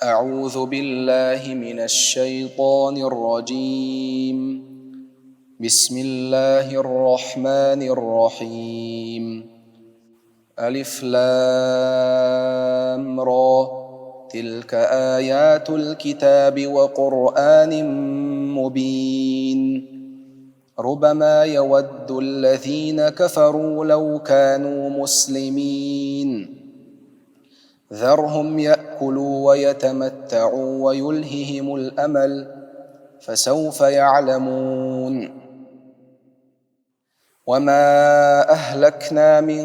أعوذ بالله من الشيطان الرجيم. بسم الله الرحمن الرحيم. ألف لام را، تلك آيات الكتاب وقرآن مبين. ربما يود الذين كفروا لو كانوا مسلمين. ذرهم يأكلوا ويتمتعوا ويلههم الأمل، فسوف يعلمون. وما أهلكنا من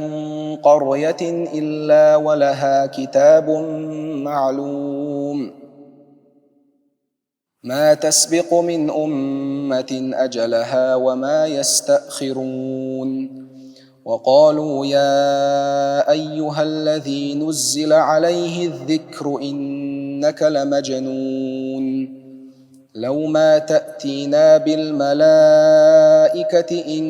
قرية إلا ولها كتاب معلوم. ما تسبق من أمة أجلها وما يستأخرون. وقالوا يا أيها الذي نزل عليه الذكر إنك لمجنون. لو ما تأتينا بالملائكة إن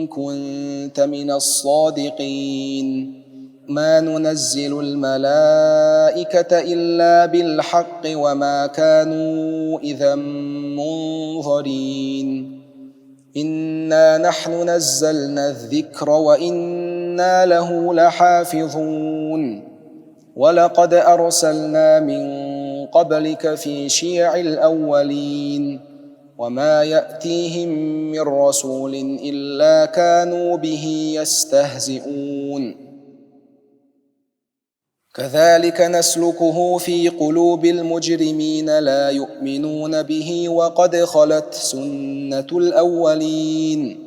كنت من الصادقين. ما ننزل الملائكة إلا بالحق وما كانوا إذا منظرين. إنا نحن نزلنا الذكر وإنا له لحافظون. ولقد أرسلنا من قبلك في شيع الأولين. وما يأتيهم من رسول إلا كانوا به يستهزئون. كذلك نسلكه في قلوب المجرمين لا يؤمنون به وقد خلت سنة الأولين.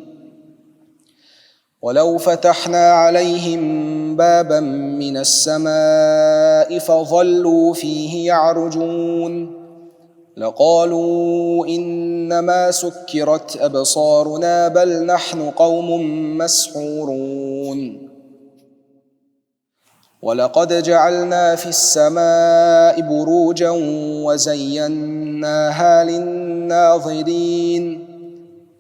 ولو فتحنا عليهم بابا من السماء فظلوا فيه يعرجون لقالوا إنما سكرت أبصارنا بل نحن قوم مسحورون. ولقد جعلنا في السماء بروجا وزيناها للناظرين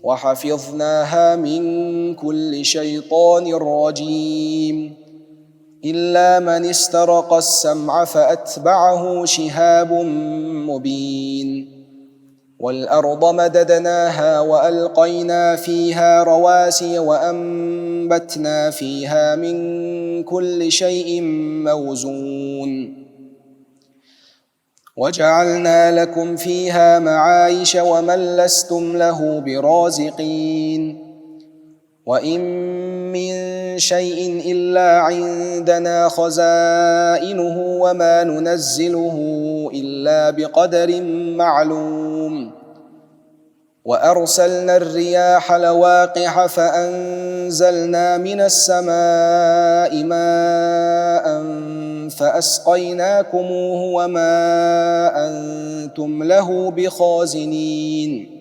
وحفظناها من كل شيطان رجيم إلا من استرق السمع فأتبعه شهاب مبين. والأرض مددناها وألقينا فيها رواسي وأنبتنا فيها من كل شيء موزون. وجعلنا لكم فيها معايش ومن لستم له برازقين. وإن من شيء إلا عندنا خزائنه وما ننزله إلا بقدر معلوم. وأرسلنا الرياح لواقح فأنزلنا من السماء ماء فأسقيناكموه وما أنتم له بخازنين.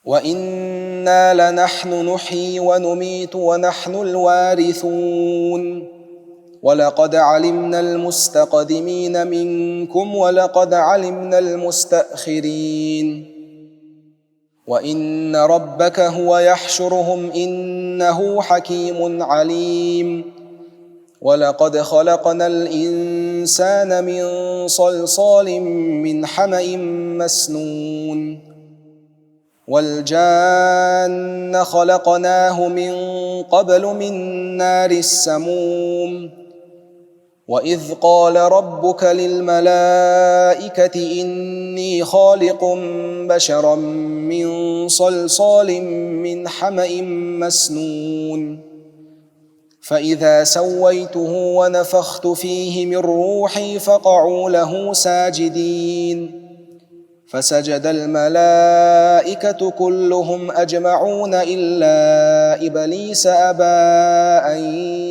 وإنا لنحن نحيي ونميت ونحن الوارثون. ولقد علمنا المستقدمين منكم ولقد علمنا المستأخرين. وإن ربك هو يحشرهم إنه حكيم عليم. ولقد خلقنا الإنسان من صلصال من حمأ مسنون. والجان خلقناه من قبل من نار السموم. وإذ قال ربك للملائكة إني خالق بشرا من صلصال من حمأ مسنون. فإذا سويته ونفخت فيه من روحي فقعوا له ساجدين. فسجد الملائكة كلهم أجمعون إلا إبليس أبى أن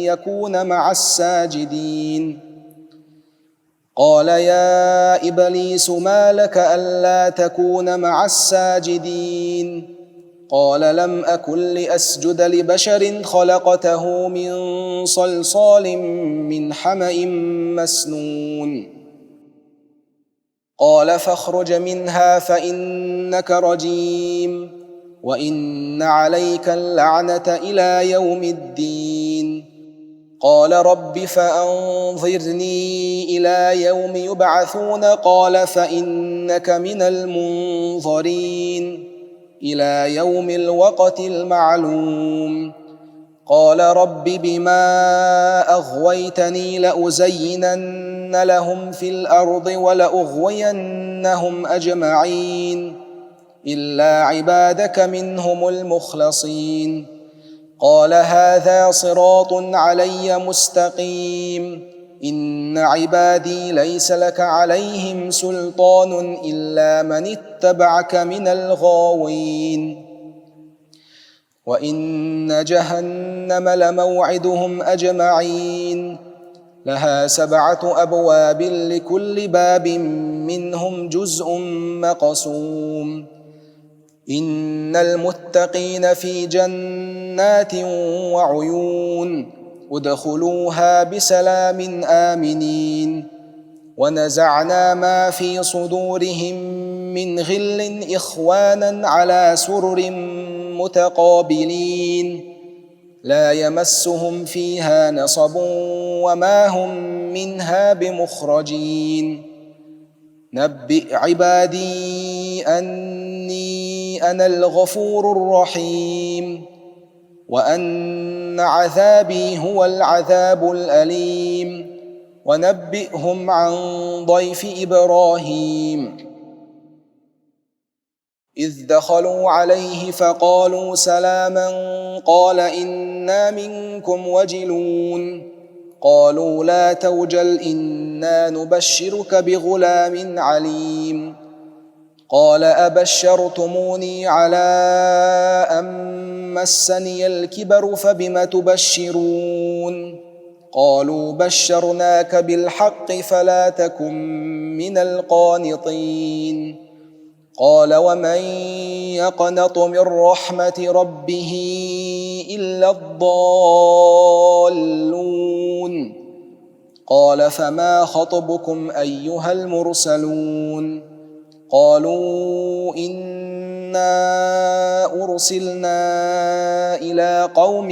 يكون مع الساجدين. قال يا إبليس ما لك ألا تكون مع الساجدين؟ قال لم أكن لأسجد لبشر خلقته من صلصال من حمأ مسنون. قال فاخرج منها فإنك رجيم وإن عليك اللعنة إلى يوم الدين. قال رب فأنظرني إلى يوم يبعثون قال فإنك من المنظرين إلى يوم الوقت المعلوم قال رب بما أغويتني لأزينن لهم في الأرض ولأغوينهم أجمعين إلا عبادك منهم المخلصين قال هذا صراط علي مستقيم إن عبادي ليس لك عليهم سلطان إلا من اتبعك من الغاوين وإن جهنم لموعدهم أجمعين لها 7 أبواب لكل باب منهم جزء مقسوم إن المتقين في جنات وعيون ادخلوها بسلام آمنين ونزعنا ما في صدورهم من غل إخوانا على سرر متقابلين لا يمسهم فيها نصب وما هم منها بمخرجين نبئ عبادي أني أنا الغفور الرحيم وأن عذابي هو العذاب الأليم ونبئهم عن ضيف إبراهيم إذ دخلوا عليه فقالوا سلاما قال إنا منكم وجلون قالوا لا توجل إنا نبشرك بغلام عليم قال أبشرتموني على أن مسني الكبر فبم تبشرون قالوا بشرناك بالحق فلا تكن من القانطين قال ومن يقنط من رحمة ربه إلا الضالون قال فما خطبكم أيها المرسلون قالوا إنا أرسلنا إلى قوم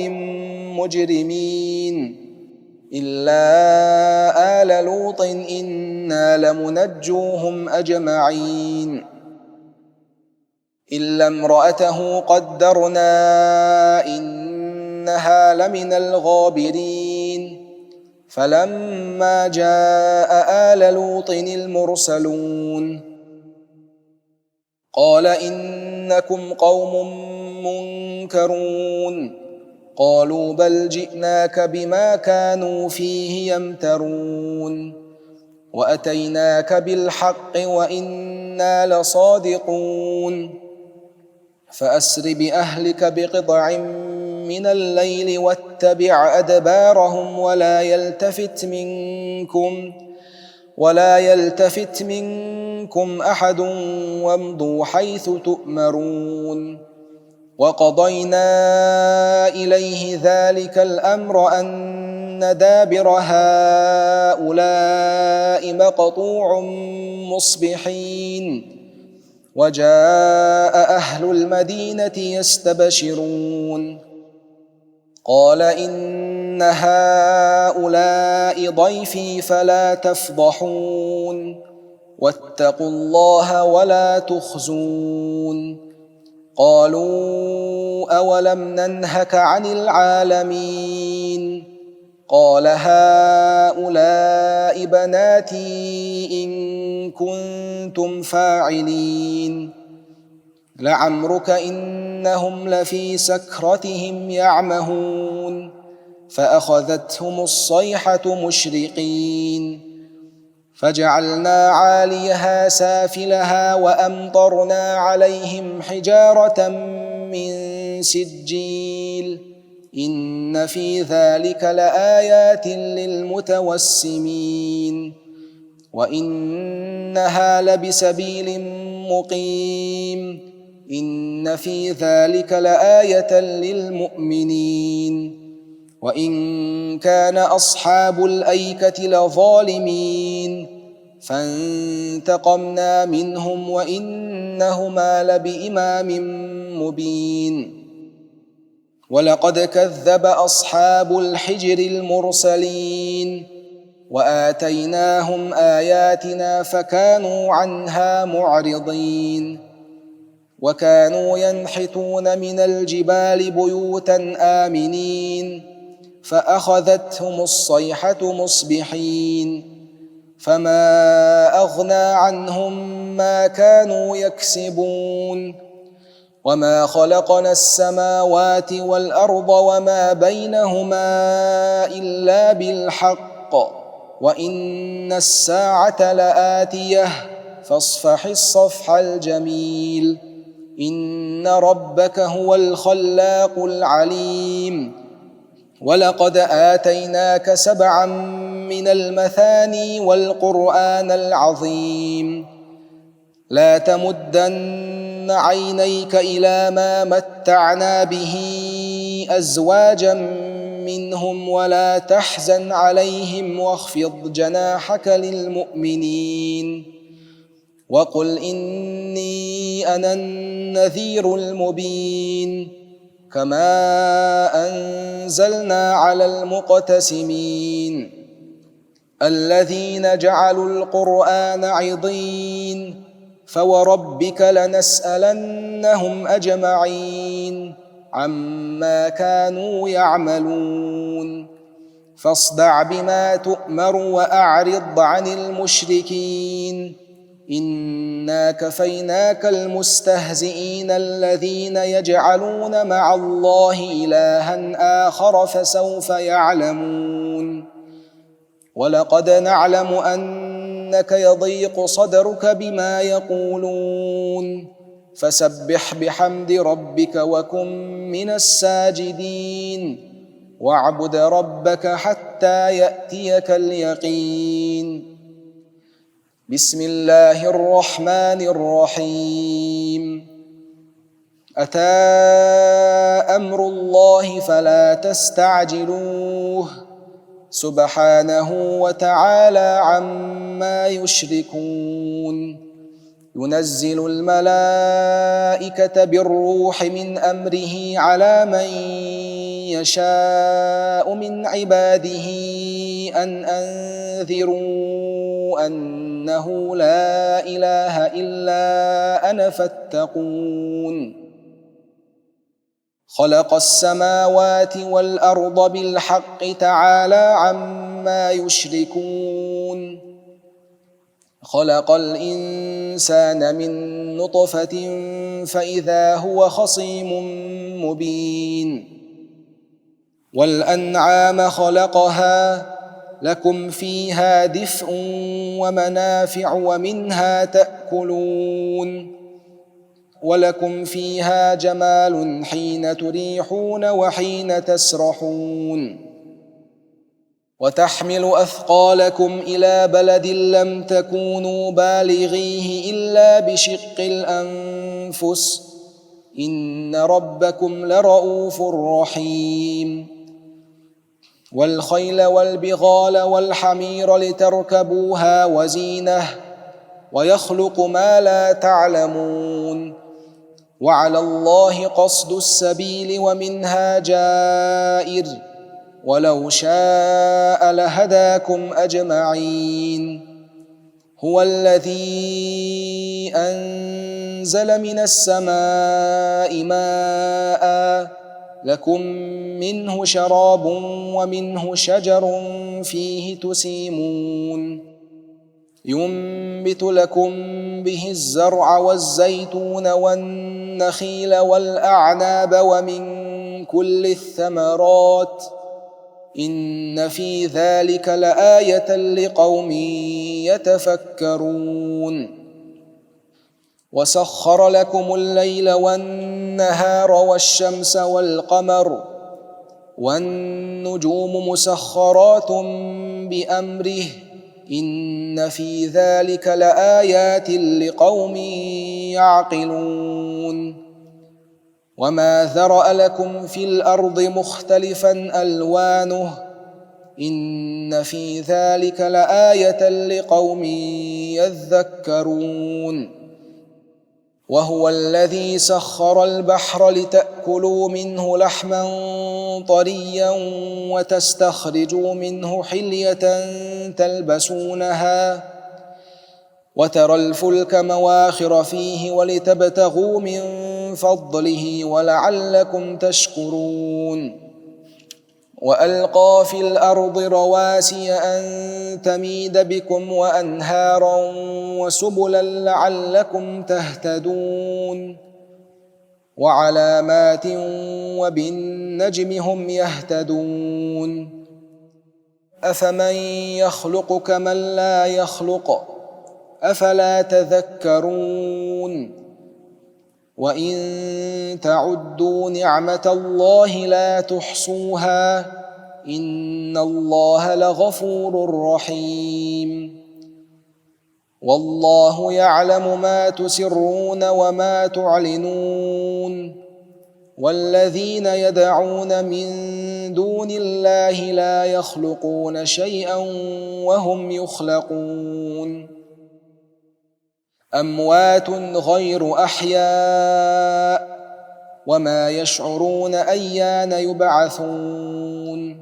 مجرمين إلا آل لوط إنا لمنجوهم أجمعين إلا امرأته قدرنا إنها لمن الغابرين فلما جاء آل لوط المرسلون قال إنكم قوم منكرون قالوا بل جئناك بما كانوا فيه يمترون وأتيناك بالحق وإنا لصادقون فأسر بأهلك بقطع من الليل واتبع أدبارهم ولا يلتفت منكم أحد وامضوا حيث تؤمرون وقضينا إليه ذلك الأمر أن دابر هؤلاء مقطوع مصبحين وجاء أهل المدينة يستبشرون قال إن هؤلاء ضيفي فلا تفضحون واتقوا الله ولا تخزون قالوا أولم ننهك عن العالمين قال هؤلاء بناتي إن كنتم فاعلين لعمرك إنهم لفي سكرتهم يعمهون فأخذتهم الصيحة مشرقين فجعلنا عاليها سافلها وأمطرنا عليهم حجارة من سجيل إن في ذلك لآيات للمتوسمين وإنها لبسبيل مقيم إن في ذلك لآية للمؤمنين وإن كان أصحاب الأيكة لظالمين فانتقمنا منهم وإنهما لبإمام مبين ولقد كذب أصحاب الحجر المرسلين وآتيناهم آياتنا فكانوا عنها معرضين وكانوا ينحتون من الجبال بيوتا آمنين فأخذتهم الصيحة مصبحين فما أغنى عنهم ما كانوا يكسبون وما خلقنا السماوات والأرض وما بينهما إلا بالحق وإن الساعة لآتية فاصفح الصفح الجميل إن ربك هو الخلاق العليم ولقد آتيناك 7 من المثاني والقرآن العظيم لا تمدن عينيك إلى ما متعنا به أزواجا منهم ولا تحزن عليهم واخفض جناحك للمؤمنين وقل إني أنا النذير المبين كما أنزلنا على المقتسمين الذين جعلوا القرآن عضين فوربك لنسألنهم أجمعين عما كانوا يعملون فاصدع بما تؤمر وأعرض عن المشركين إنا كفيناك المستهزئين الذين يجعلون مع الله إلها آخر فسوف يعلمون ولقد نعلم أنك يضيق صدرك بما يقولون فسبح بحمد ربك وكن من الساجدين واعبد ربك حتى يأتيك اليقين بسم الله الرحمن الرحيم أتى أمر الله فلا تستعجلوه سبحانه وتعالى عما يشركون ينزل الملائكة بالروح من أمره على من يشاء من عباده أن أنذروا أنه لا إله إلا أنا فاتقون خلق السماوات والأرض بالحق تعالى عما يشركون خلق الإنسان من نطفة فإذا هو خصيم مبين والأنعام خلقها لكم فيها دفء ومنافع ومنها تأكلون ولكم فيها جمال حين تريحون وحين تسرحون وتحمل أثقالكم إلى بلد لم تكونوا بالغيه إلا بشق الأنفس إن ربكم لرؤوف رحيم والخيل والبغال والحمير لتركبوها وزينة ويخلق ما لا تعلمون وعلى الله قصد السبيل ومنها جائر ولو شاء لهداكم أجمعين هو الذي أنزل من السماء ماء لكم منه شراب ومنه شجر فيه تسيمون ينبت لكم به الزرع والزيتون والنخيل والأعناب ومن كل الثمرات إن في ذلك لآية لقوم يتفكرون وسخر لكم الليل والنهار والشمس والقمر والنجوم مسخرات بأمره إن في ذلك لآيات لقوم يعقلون وما ذرأ لكم في الأرض مختلفا ألوانه إن في ذلك لآية لقوم يذكرون وهو الذي سخر البحر لتأكلوا منه لحما طريا وتستخرجوا منه حلية تلبسونها وترى الفلك مواخر فيه ولتبتغوا من فضله ولعلكم تشكرون وألقى في الأرض رواسي أن تميد بكم وأنهارا وسبلا لعلكم تهتدون وعلامات وبالنجم هم يهتدون أفمن يخلق كمن لا يخلق أفلا تذكرون وإن تعدوا نعمة الله لا تحصوها إن الله لغفور رحيم والله يعلم ما تسرون وما تعلنون والذين يدعون من دون الله لا يخلقون شيئا وهم يخلقون أموات غير أحياء وما يشعرون أيان يبعثون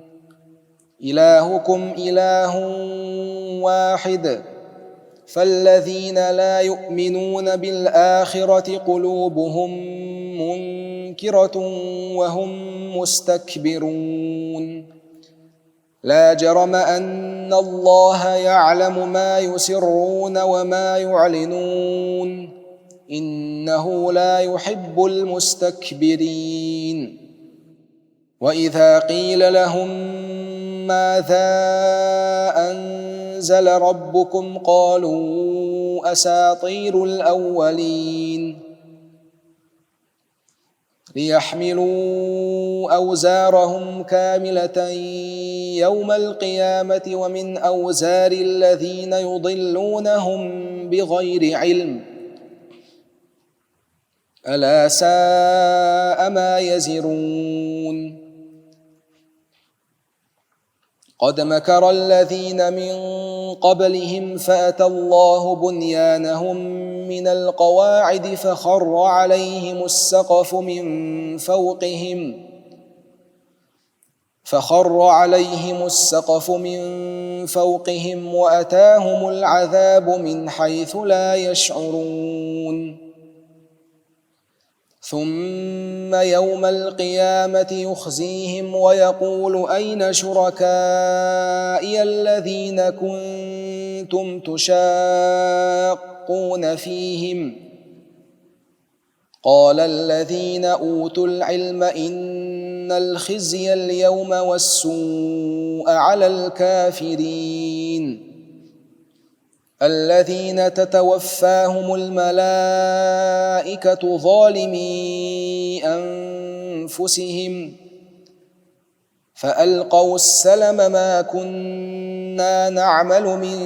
إلهكم إله واحد فالذين لا يؤمنون بالآخرة قلوبهم منكرة وهم مستكبرون لا جرم أن الله يعلم ما يسرون وما يعلنون إنه لا يحب المستكبرين وإذا قيل لهم ماذا أنزل ربكم قالوا أساطير الأولين ليحملوا أوزارهم كاملة يوم القيامة ومن أوزار الذين يضلونهم بغير علم ألا ساء ما يزرون قد مكر الذين من قبلهم فأتى الله بنيانهم من القواعد فخر عليهم السقف من فوقهم وأتاهم العذاب من حيث لا يشعرون ثم يوم القيامة يخزيهم ويقول أين شركائي الذين كنتم تشاقون فيهم قال الذين أوتوا العلم إن الخزي اليوم والسوء على الكافرين الذين تتوفاهم الملائكة ظالمي أنفسهم فألقوا السلم ما كنا نعمل من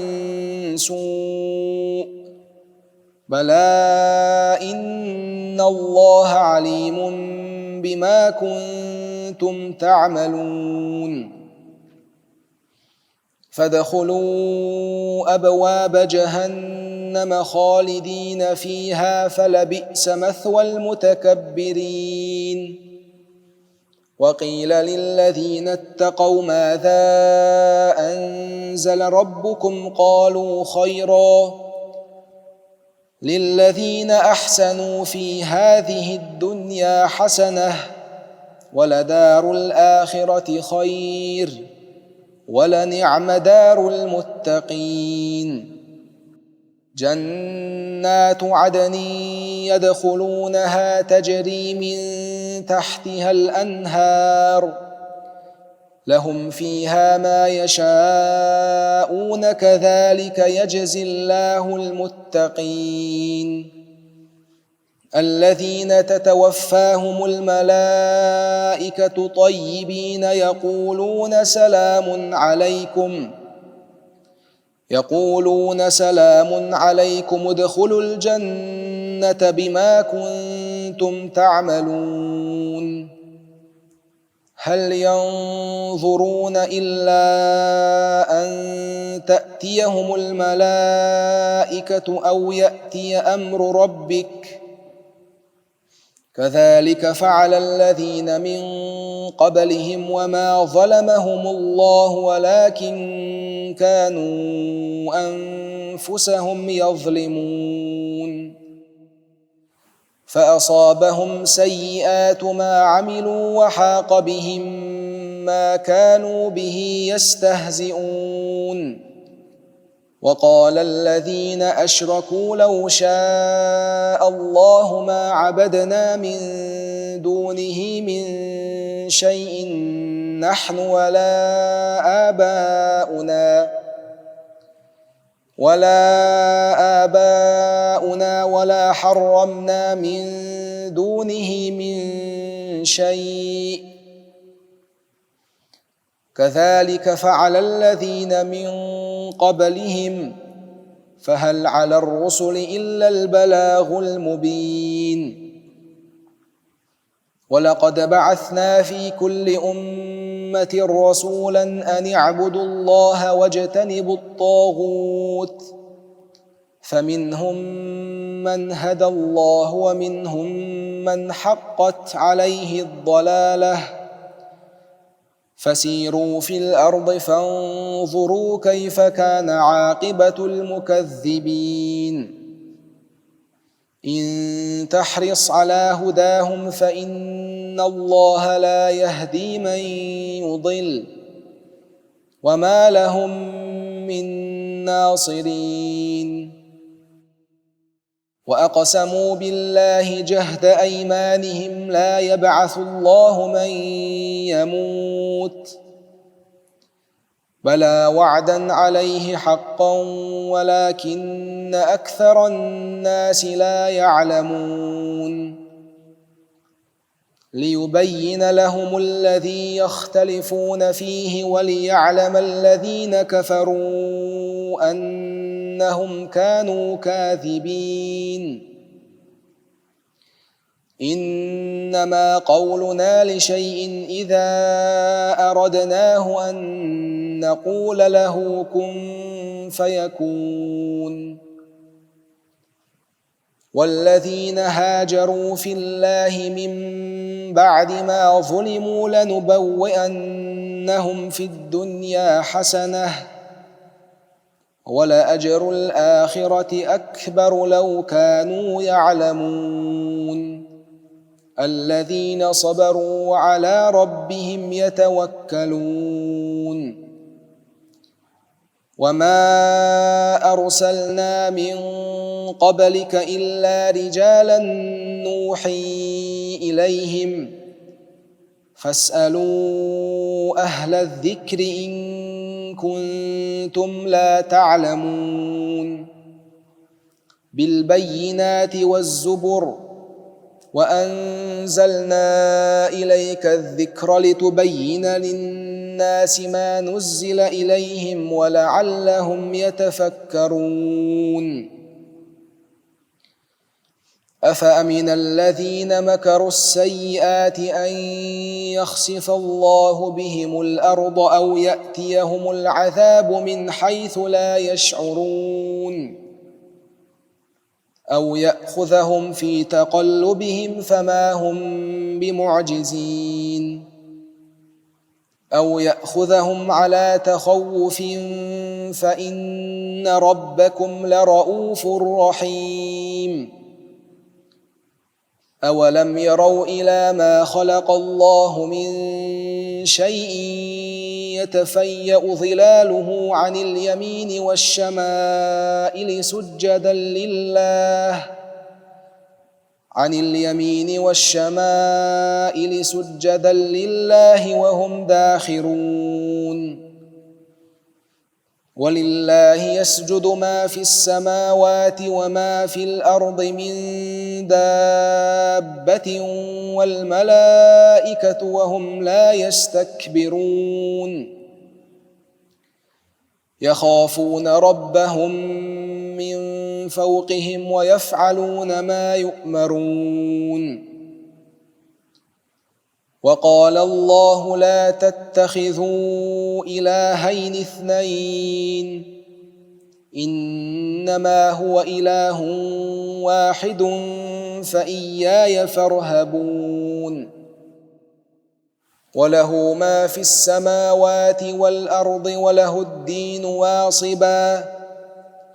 سوء بلى إن الله عليم بما كنتم تعملون فادخلوا أبواب جهنم خالدين فيها فلبئس مثوى المتكبرين وقيل للذين اتقوا ماذا أنزل ربكم قالوا خيرا للذين أحسنوا في هذه الدنيا حسنة ولدار الآخرة خير ولنعم دار المتقين جنات عدن يدخلونها تجري من تحتها الأنهار لهم فيها ما يشاءون كذلك يجزي الله المتقين الذين تتوفاهم الملائكة طيبين يقولون سلام عليكم ادخلوا الجنة بما كنتم تعملون هل ينظرون إلا أن تأتيهم الملائكة أو يأتي أمر ربك كذلك فعل الذين من قبلهم وما ظلمهم الله ولكن كانوا أنفسهم يظلمون فأصابهم سيئات ما عملوا وحاق بهم ما كانوا به يستهزئون وقال الذين أشركوا لو شاء الله ما عبدنا من دونه من شيء نحن ولا آباؤنا ولا حرمنا من دونه من شيء كذلك فعل الذين من قبلهم فهل على الرسل إلا البلاغ المبين ولقد بعثنا في كل أمة رسولا أن اعبدوا الله واجتنبوا الطاغوت فمنهم من هدى الله ومنهم من حقت عليه الضلالة فسيروا في الأرض فانظروا كيف كان عاقبة المكذبين إن تحرص على هداهم فإن الله لا يهدي من يضل وما لهم من ناصرين وأقسموا بالله جهد أيمانهم لا يبعث الله من يموت بلى وعدا عليه حقا ولكن أكثر الناس لا يعلمون ليبين لهم الذي يختلفون فيه وليعلم الذين كفروا أنهم كانوا كاذبين إنما قولنا لشيء إذا أردناه أن نقول له كن فيكون والذين هاجروا في الله من بعد ما ظلموا لنبوئنهم في الدنيا حسنة ولأجر الآخرة أكبر لو كانوا يعلمون الذين صبروا وعلى ربهم يتوكلون وما أرسلنا من قبلك إلا رجالا نوحي إليهم فاسألوا أهل الذكر إن كنتم لا تعلمون بالبينات والزبر وأنزلنا إليك الذكر لتبين للناس ما نزل إليهم ولعلهم يتفكرون أفأمن الذين مكروا السيئات أن يخسف الله بهم الأرض أو يأتيهم العذاب من حيث لا يشعرون أو يأخذهم في تقلبهم فما هم بمعجزين أو يأخذهم على تخوف فإن ربكم لرؤوف رحيم أولم يروا إلى ما خلق الله من شيء يتفيأ ظلاله عن اليمين والشمائل سجدا لله وهم داخرون ولله يسجد ما في السماوات وما في الأرض من دابة والملائكة وهم لا يستكبرون يخافون ربهم من فوقهم ويفعلون ما يؤمرون وقال الله لا تتخذوا إلهين اثنين إنما هو إله واحد فإياي فارهبون وله ما في السماوات والأرض وله الدين واصبا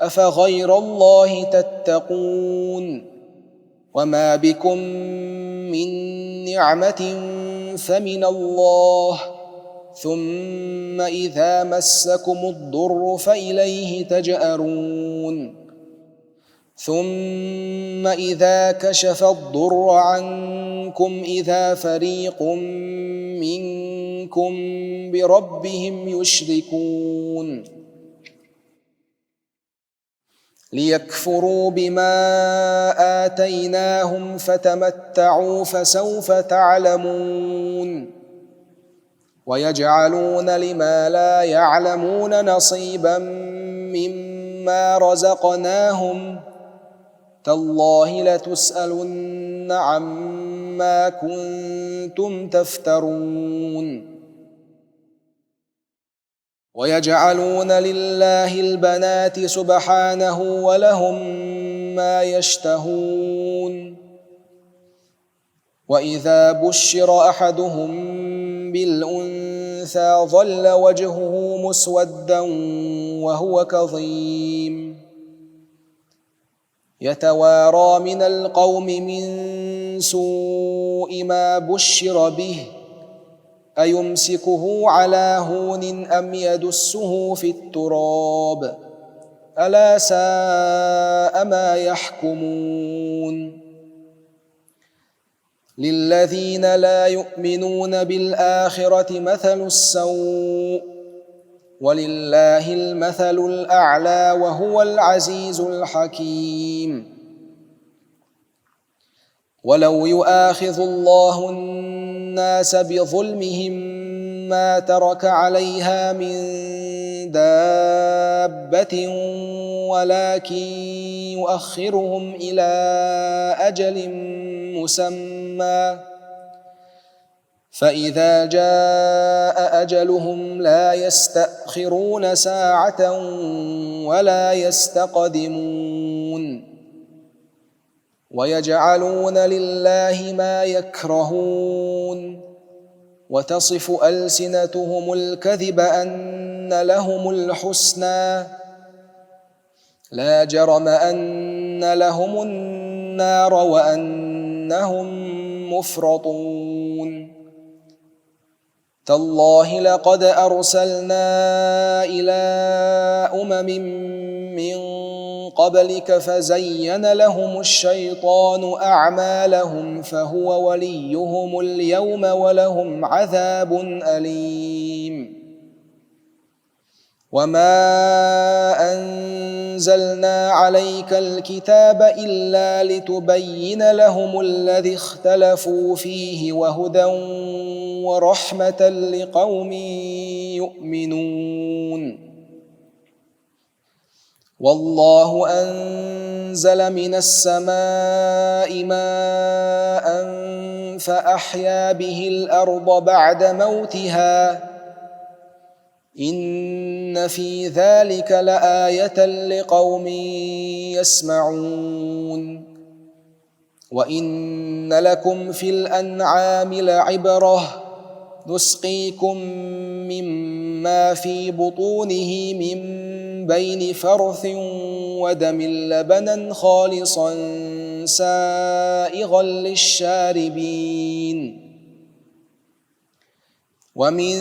أفغير الله تتقون وما بكم من نعمة فمن الله ثم إذا مسكم الضر فإليه تجأرون ثم إذا كشف الضر عنكم إذا فريق منكم بربهم يشركون ليكفروا بما آتيناهم فتمتعوا فسوف تعلمون ويجعلون لما لا يعلمون نصيبا مما رزقناهم تالله لتسألن عما كنتم تفترون ويجعلون لله البنات سبحانه ولهم ما يشتهون وإذا بشر أحدهم بالأنثى ظل وجهه مسودا وهو كظيم يتوارى من القوم من سوء ما بشر به أيمسكه على هون أم يدسه في التراب ألا ساء ما يحكمون للذين لا يؤمنون بالآخرة مثل السوء ولله المثل الأعلى وهو العزيز الحكيم ولو يؤاخذ الله الناس بظلمهم ما ترك عليها من دابة ولكن يؤخرهم إلى أجل مسمى فإذا جاء أجلهم لا يستأخرون ساعة ولا يستقدمون ويجعلون لله ما يكرهون وتصف ألسنتهم الكذب أن لهم الحسنى لا جرم أن لهم النار وأنهم مفرطون تالله لقد أرسلنا إلى من قبلك فزين لهم الشيطان أعمالهم فهو وليهم اليوم ولهم عذاب أليم وما أنزلنا عليك الكتاب إلا لتبين لهم الذي اختلفوا فيه وهدى ورحمة لقوم يؤمنون والله أنزل من السماء ماء فأحيا به الأرض بعد موتها إن في ذلك لآية لقوم يسمعون وإن لكم في الأنعام لعبرة نسقيكم مما في بطونه من بين فرث ودم لبنا خالصا سائغا للشاربين ومن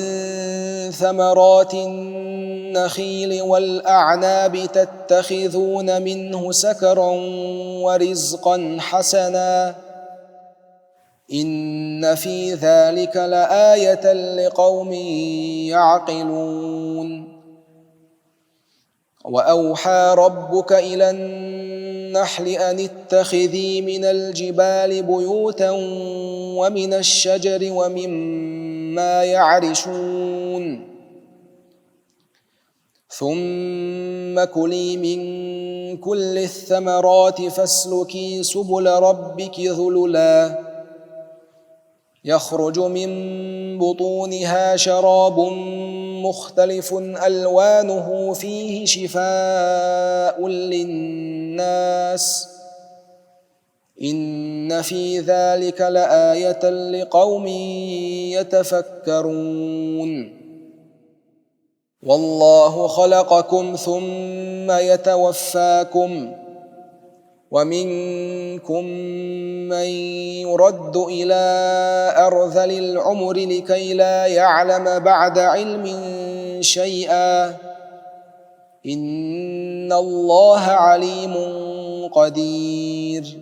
ثمرات النخيل والأعناب تتخذون منه سكرا ورزقا حسنا إن في ذلك لآية لقوم يعقلون وأوحى ربك إلى النحل أن اتخذي من الجبال بيوتا ومن الشجر ومما يعرشون ثم كلي من كل الثمرات فاسلكي سبل ربك ذللا يخرج من بطونها شراب مختلف ألوانه فيه شفاء للناس إن في ذلك لآية لقوم يتفكرون والله خلقكم ثم يتوفاكم ومنكم من يرد إلى أرذل العمر لكي لا يعلم بعد علم شيئا إن الله عليم قدير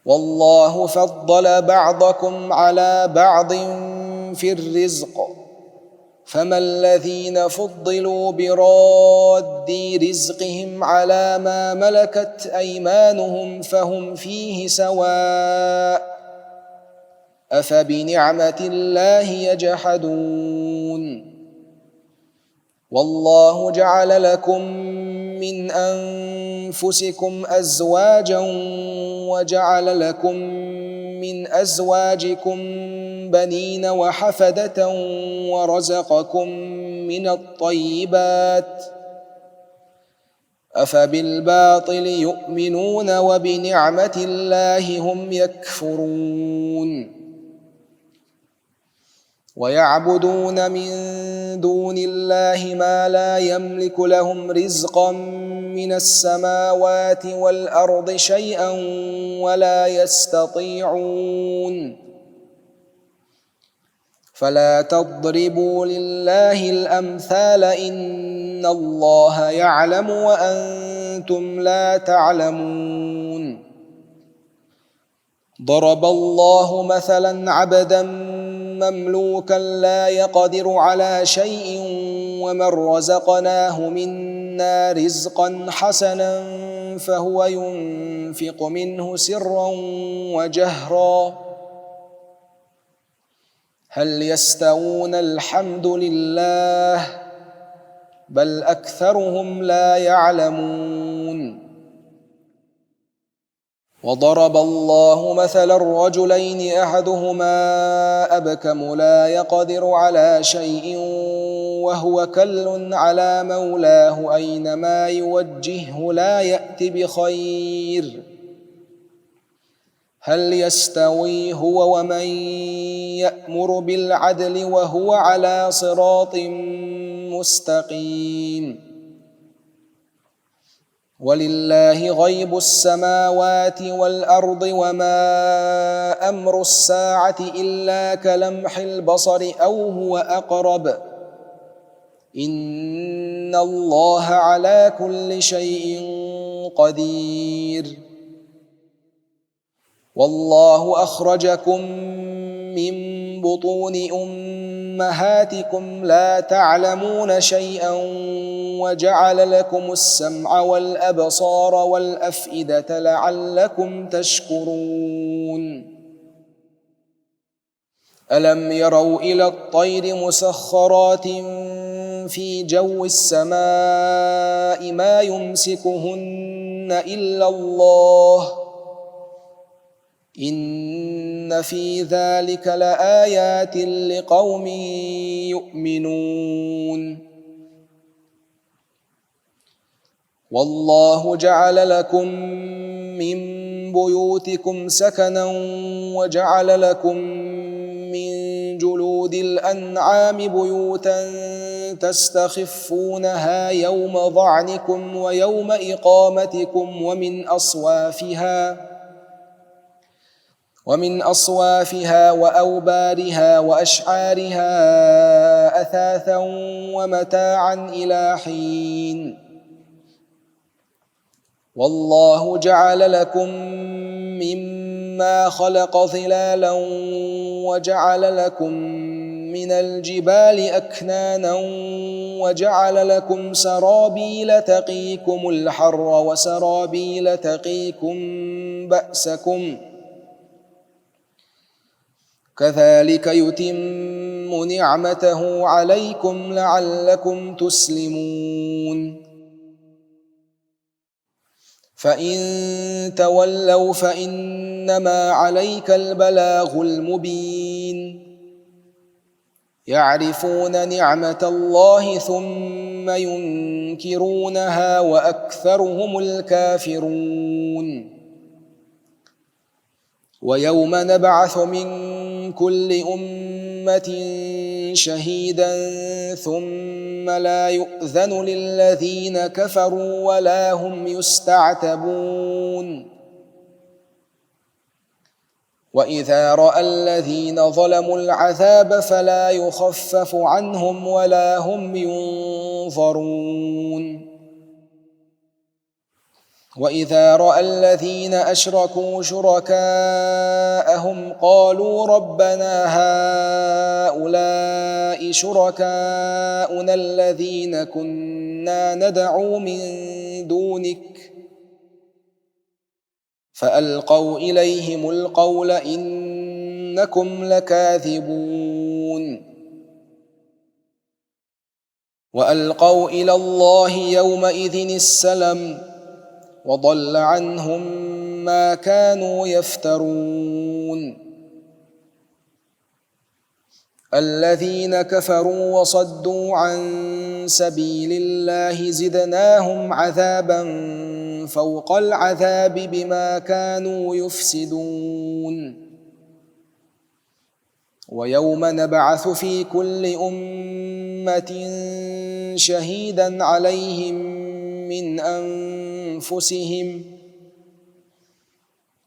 والله فضل بعضكم على بعض في الرزق فما الذين فضلوا براد رزقهم على ما ملكت أيمانهم فهم فيه سواء أفبنعمة الله يجحدون والله جعل لكم من أنفسكم أزواجا وجعل لكم من أزواجكم بنين وحفدة ورزقكم من الطيبات أفبالباطل يؤمنون وبنعمة الله هم يكفرون ويعبدون من دون الله ما لا يملك لهم رزقا من السماوات والأرض شيئا ولا يستطيعون فلا تضربوا لله الأمثال إن الله يعلم وأنتم لا تعلمون ضرب الله مثلا عبدا مملوكا لا يقدر على شيء ومن رزقناه منا رزقا حسنا فهو ينفق منه سرا وجهرا هل يستوون الحمد لله بل أكثرهم لا يعلمون وضرب الله مثلا الرجلين أحدهما أبكم لا يقدر على شيء وهو كل على مولاه أينما يوجهه لا يأت بخير هل يستوي هو ومن يأمر بالعدل وهو على صراط مستقيم ولله غيب السماوات والأرض وما أمر الساعة إلا كلمح البصر أو هو أقرب إن الله على كل شيء قدير والله أخرجكم من بطون أمهاتكم لا تعلمون شيئا وجعل لكم السمع والأبصار والأفئدة لعلكم تشكرون ألم يروا إلى الطير مسخرات في جو السماء ما يمسكهن إلا الله إن في ذلك لآيات لقوم يؤمنون والله جعل لكم من بيوتكم سكنا وجعل لكم من جلود الأنعام بيوتا تستخفونها يوم ظعنكم ويوم إقامتكم ومن أصوافها وأوبارها وأشعارها أثاثا ومتاعا إلى حين والله جعل لكم مما خلق ظلالا وجعل لكم من الجبال أكنانا وجعل لكم سرابيل تقيكم الحر وسرابيل تقيكم بأسكم كذلك يتم نعمته عليكم لعلكم تسلمون فإن تولوا فإنما عليك البلاغ المبين يعرفون نعمة الله ثم ينكرونها وأكثرهم الكافرون ويوم نبعث من كل أمة شهيدا ثم لا يؤذن للذين كفروا ولا هم يستعتبون وإذا رأى الذين ظلموا العذاب فلا يخفف عنهم ولا هم ينظرون وإذا رأى الذين أشركوا شركاءهم قالوا ربنا هؤلاء شركاؤنا الذين كنا ندعو من دونك فألقوا إليهم القول إنكم لكاذبون وألقوا إلى الله يومئذ السلم وضل عنهم ما كانوا يفترون الذين كفروا وصدوا عن سبيل الله زدناهم عذابا فوق العذاب بما كانوا يفسدون ويوم نبعث في كل أمة شهيدا عليهم من أنفسهم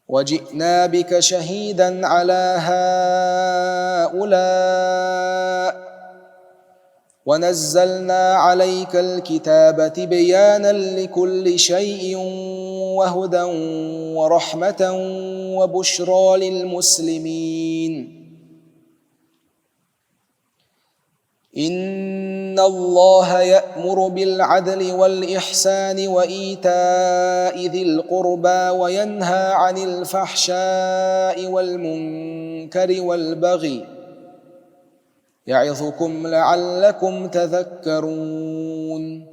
وجئنا بك شهيدا على هؤلاء ونزلنا عليك الكتاب تبيانا لكل شيء وهدى ورحمة وبشرى للمسلمين إن الله يأمر بالعدل والإحسان وإيتاء ذي القربى وينهى عن الفحشاء والمنكر والبغي يعظكم لعلكم تذكرون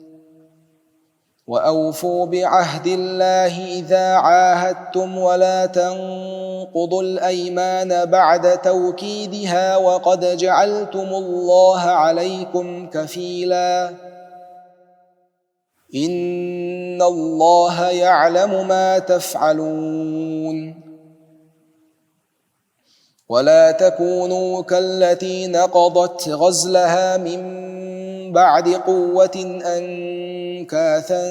وأوفوا بعهد الله إذا عاهدتم ولا تنقضوا الأيمان بعد توكيدها وقد جعلتم الله عليكم كفيلا إن الله يعلم ما تفعلون ولا تكونوا كالتي نقضت غزلها من بعد قوة أنكاثا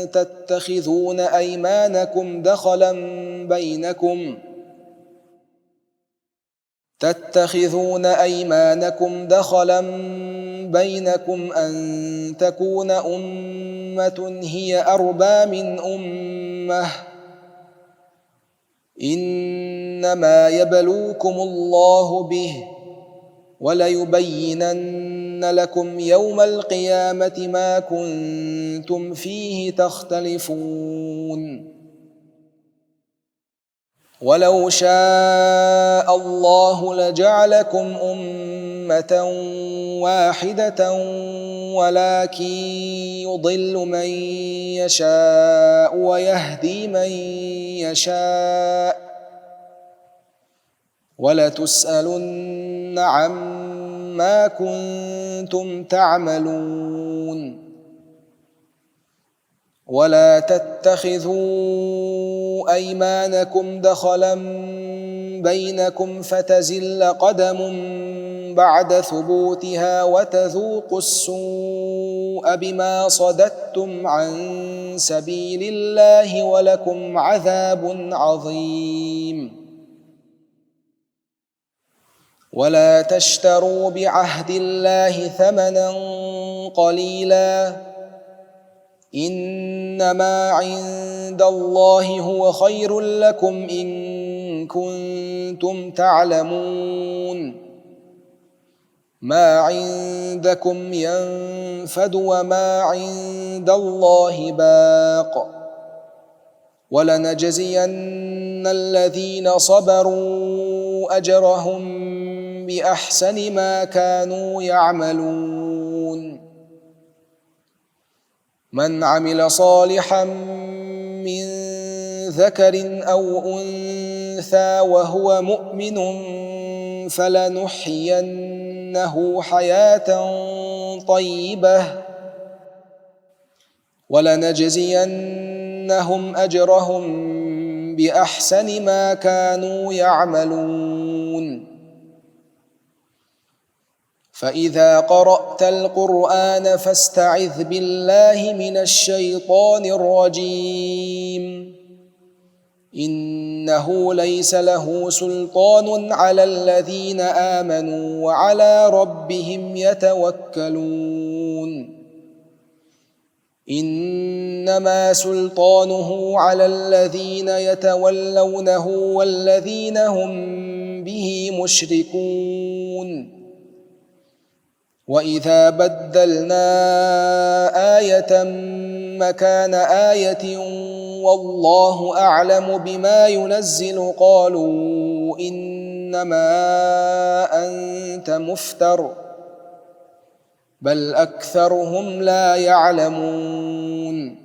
تتخذون أيمانكم دخلا بينكم أن تكون أمة هي أربى من أمة إنما يبلوكم الله به وليبينن لكم يوم القيامة ما كنتم فيه تختلفون ولو شاء الله لجعلكم أمة واحدة ولكن يضل من يشاء ويهدي من يشاء ولتسألن عما كنتم تعملون ولا تتخذوا أيمانكم دخلا بينكم فتزل قدم بعد ثبوتها وتذوقوا السوء بما صددتم عن سبيل الله ولكم عذاب عظيم ولا تشتروا بعهد الله ثمنا قليلا إنما عند الله هو خير لكم إن كنتم تعلمون ما عندكم ينفد وما عند الله باق ولنجزين الذين صبروا أجرهم بأحسن ما كانوا يعملون من عمل صالحا من ذكر أو أنثى وهو مؤمن فلنحيينه حياة طيبة ولنجزينهم أجرهم بأحسن ما كانوا يعملون. فإذا قرأت القرآن فاستعذ بالله من الشيطان الرجيم إنه ليس له سلطان على الذين آمنوا وعلى ربهم يتوكلون إنما سلطانه على الذين يتولونه والذين هم به مشركون. وإذا بدلنا آية مكان آية والله أعلم بما ينزل قالوا إنما أنت مفتر بل أكثرهم لا يعلمون.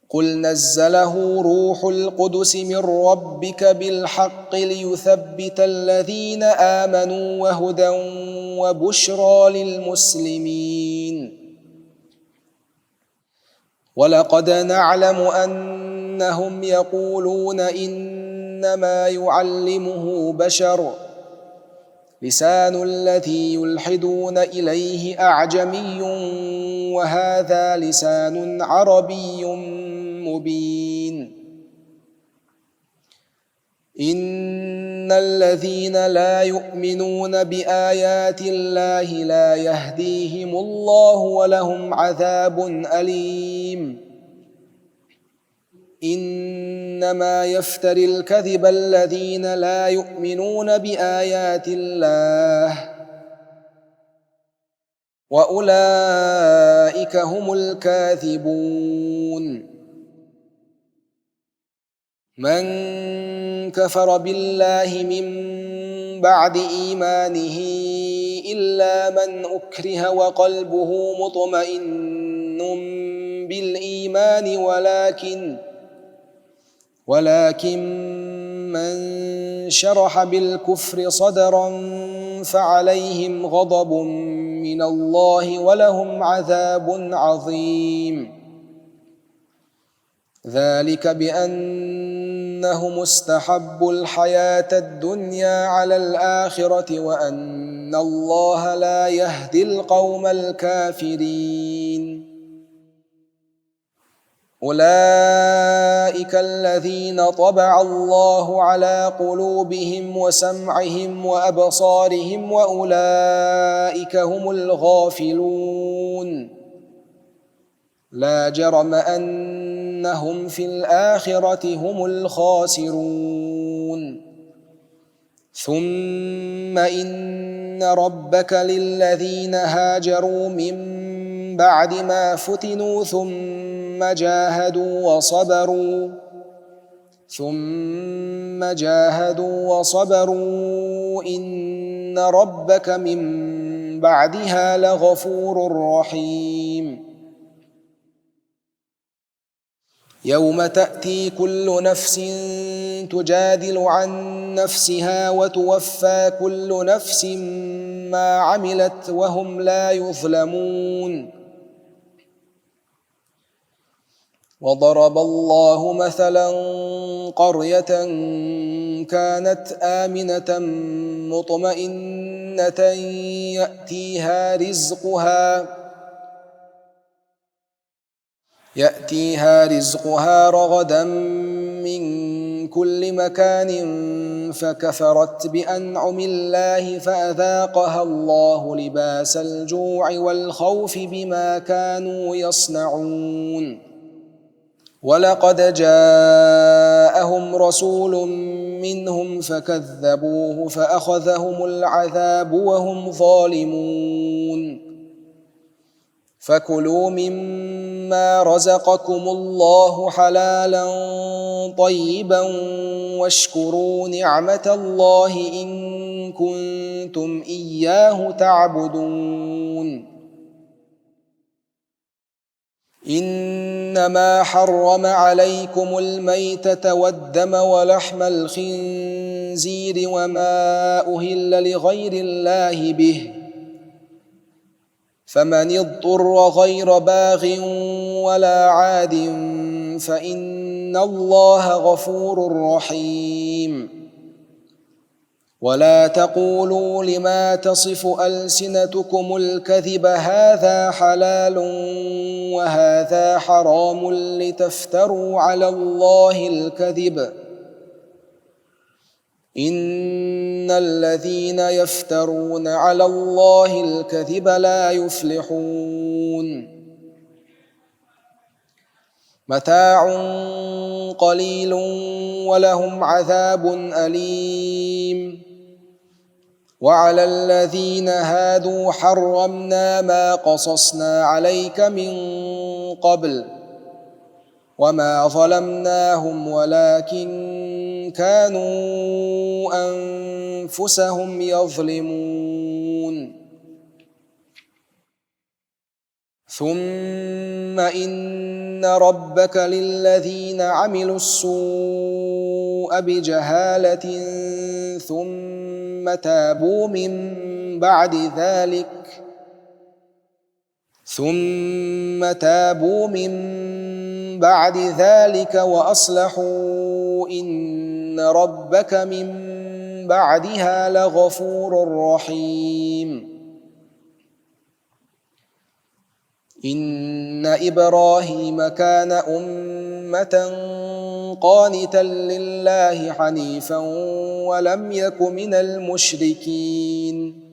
قل نزله روح القدس من ربك بالحق ليثبت الذين آمنوا وهدى وبشرى للمسلمين. ولقد نعلم أنهم يقولون إنما يعلمه بشر لسان الذي يلحدون إليه أعجمي وهذا لسان عربي مبين. إن الذين لا يؤمنون بآيات الله لا يهديهم الله ولهم عذاب أليم. إنما يفتري الكذب الذين لا يؤمنون بآيات الله وأولئك هم الكاذبون. من كفر بالله من بعد إيمانه إلا من أكره وقلبه مطمئن بالإيمان ولكن من شرح بالكفر صدرا فعليهم غضب من الله ولهم عذاب عظيم. ذلك بأنهم استحبوا الحياة الدنيا على الآخرة وأن الله لا يهدي القوم الكافرين. أولئك الذين طبع الله على قلوبهم وسمعهم وأبصارهم وأولئك هم الغافلون. لا جرم أنهم في الآخرة هم الخاسرون. ثم إن ربك للذين هاجروا من بعد ما فتنوا ثم جاهدوا وصبروا إن ربك من بعدها لغفور رحيم. يوم تأتي كل نفس تجادل عن نفسها وتوفى كل نفس ما عملت وهم لا يظلمون. وضرب الله مثلا قرية كانت آمنة مطمئنة يأتيها رزقها رغدا من كل مكان فكفرت بأنعم الله فأذاقها الله لباس الجوع والخوف بما كانوا يصنعون. ولقد جاءهم رسول منهم فكذبوه فأخذهم العذاب وهم ظالمون. فكلوا مما رزقكم الله حلالا طيبا واشكروا نعمة الله إن كنتم إياه تعبدون. إنما حرم عليكم الميتة والدم ولحم الخنزير وما أهل لغير الله به، فمن اضطر غير باغ ولا عاد فإن الله غفور رحيم. ولا تقولوا لما تصف ألسنتكم الكذب هذا حلال وهذا حرام لتفتروا على الله الكذب، إن الذين يفترون على الله الكذب لا يفلحون. متاع قليل ولهم عذاب أليم. وعلى الذين هادوا حرمنا ما قصصنا عليك من قبل، وما ظلمناهم ولكن كانوا أنفسهم يظلمون. ثم إن ربك للذين عملوا السوء بجهالة ثم تابوا من بعد ذلك وأصلحوا إن ربك من بعدها لغفور رحيم. إن إبراهيم كان أمة قانتا لله حنيفا ولم يك من المشركين،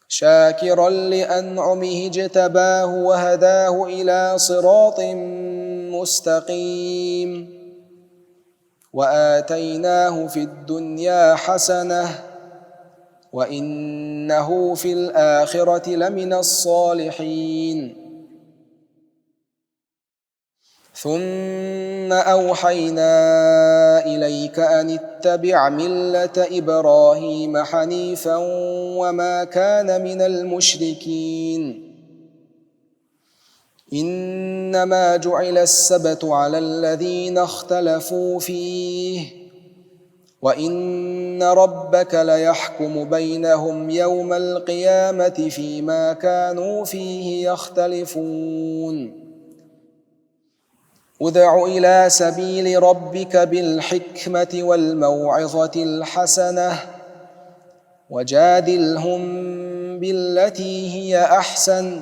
شاكرا لأنعمه اجتباه وهداه إلى صراط مستقيم، وآتيناه في الدنيا حسنة وإنه في الآخرة لمن الصالحين. ثم أوحينا إليك أن اتبع ملة إبراهيم حنيفا وما كان من المشركين. إنما جعل السبت على الذين اختلفوا فيه، وإن ربك ليحكم بينهم يوم القيامة فيما كانوا فيه يختلفون. ادع إلى سبيل ربك بالحكمة والموعظة الحسنة وجادلهم بالتي هي أحسن،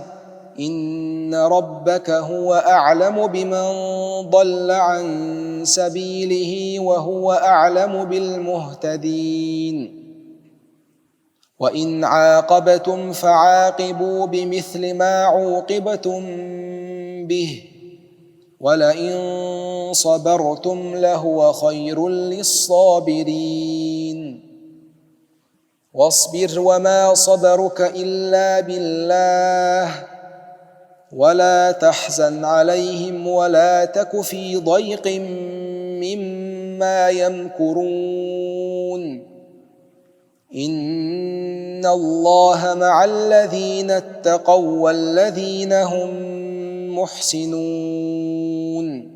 إن ربك هو أعلم بمن ضل عن سبيله وهو أعلم بالمهتدين. وإن عاقبتم فعاقبوا بمثل ما عوقبتم به ولئن صبرتم لهو خير للصابرين. واصبر وما صبرك إلا بالله ولا تحزن عليهم ولا تك في ضيق مما يمكرون، إن الله مع الذين اتقوا والذين هم محسنون.